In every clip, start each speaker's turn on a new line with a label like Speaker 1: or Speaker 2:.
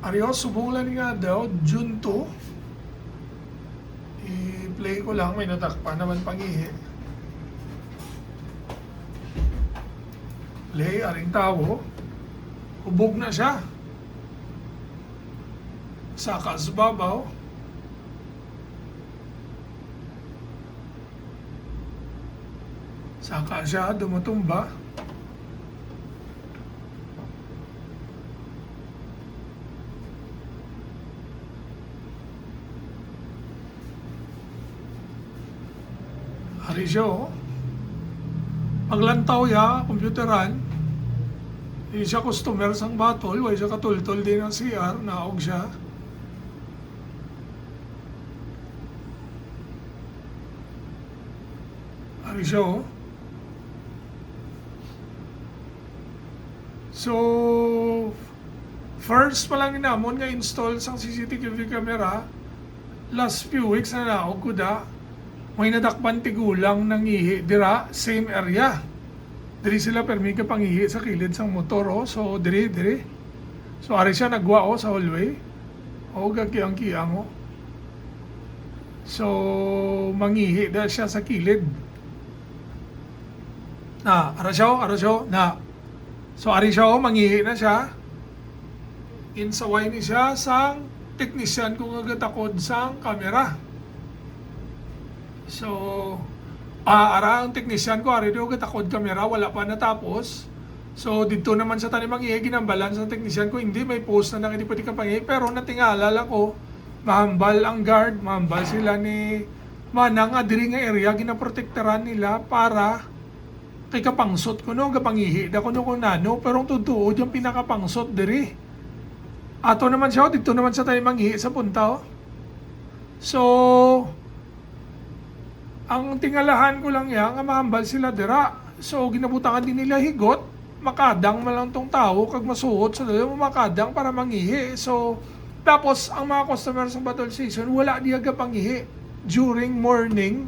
Speaker 1: Ariyo, subong lang nga daw, June 2. I-play ko lang, may natakpa naman pangihi. Play, aring tao. Hubog na siya. Saka sa babaw. Saka siya, dumutumba. Hari siya, oh. Paglantaw ya, computeran, hindi siya customer sang batol, way siya katultol din ng CR, naog siya. Hari siya, oh. So, first pa lang namon nga install sang CCTV camera, last few weeks na naog ko da, may nadakpan tigulang ng ihi dira same area. Diri sila permi ka pangihi sa kilid sang motor, oh. So diri. So ari siya nagwa, oh, sa hallway. O gagkiyang-kiyang, oh. So mangihi dahil siya sa kilid. Ara siya na. So ari siya, oh, mangihi na siya. Insaway ni siya sang technician kung agatakod sang camera. So, ara ang technician ko, ari daw katakod camera, wala pa natapos. So, dito naman sa tanimang ihi, ginambalan sa technician ko, hindi may post na nang hindi pwede kapangihi. Pero natingala lang ko, mahambal ang guard, mahambal sila ni Manang, diri nga area, ginaprotektaran nila para kay kapangsot ko no, kapangihi. Da ko no kung nano, pero ang tutuod yung pinakapangsot diri. Ato naman siya, dito naman sa tanimang ihi sa punta, oh. So, ang tingalahan ko lang yan, nga mahambal sila dira. So, ginabutangan din nila higot, makadang man lang tong tao, kag masuot sa dalawa makadang para mangihi. So, tapos, ang mga customer sa Batol Season, wala diya gapangihi. During morning,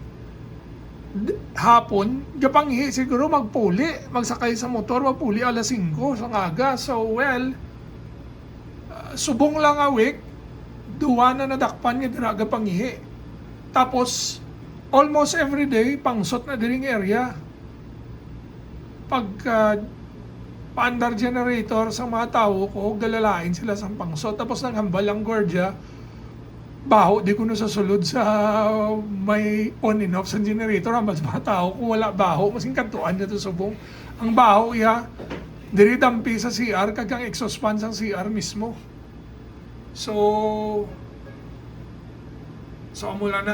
Speaker 1: hapon, gapangihi siguro magpuli, magsakay sa motor, magpuli alas 5 sa ngaga. So, well, subong lang a week, duwa na nadakpan nga dira gapangihi. Tapos, almost every day, pangsot na diring area. Pagka pa-under generator sa mga tao ko, galalain sila sa pangsot. Tapos nang hambal ang gordya, baho, di ko na sa sulod sa may on and off sa generator. Hambal sa mga tao, kung wala baho, masing kantuan na ito subong. Ang baho, diri dampi sa CR, kagang exhaust fan sa CR mismo. So, mula na.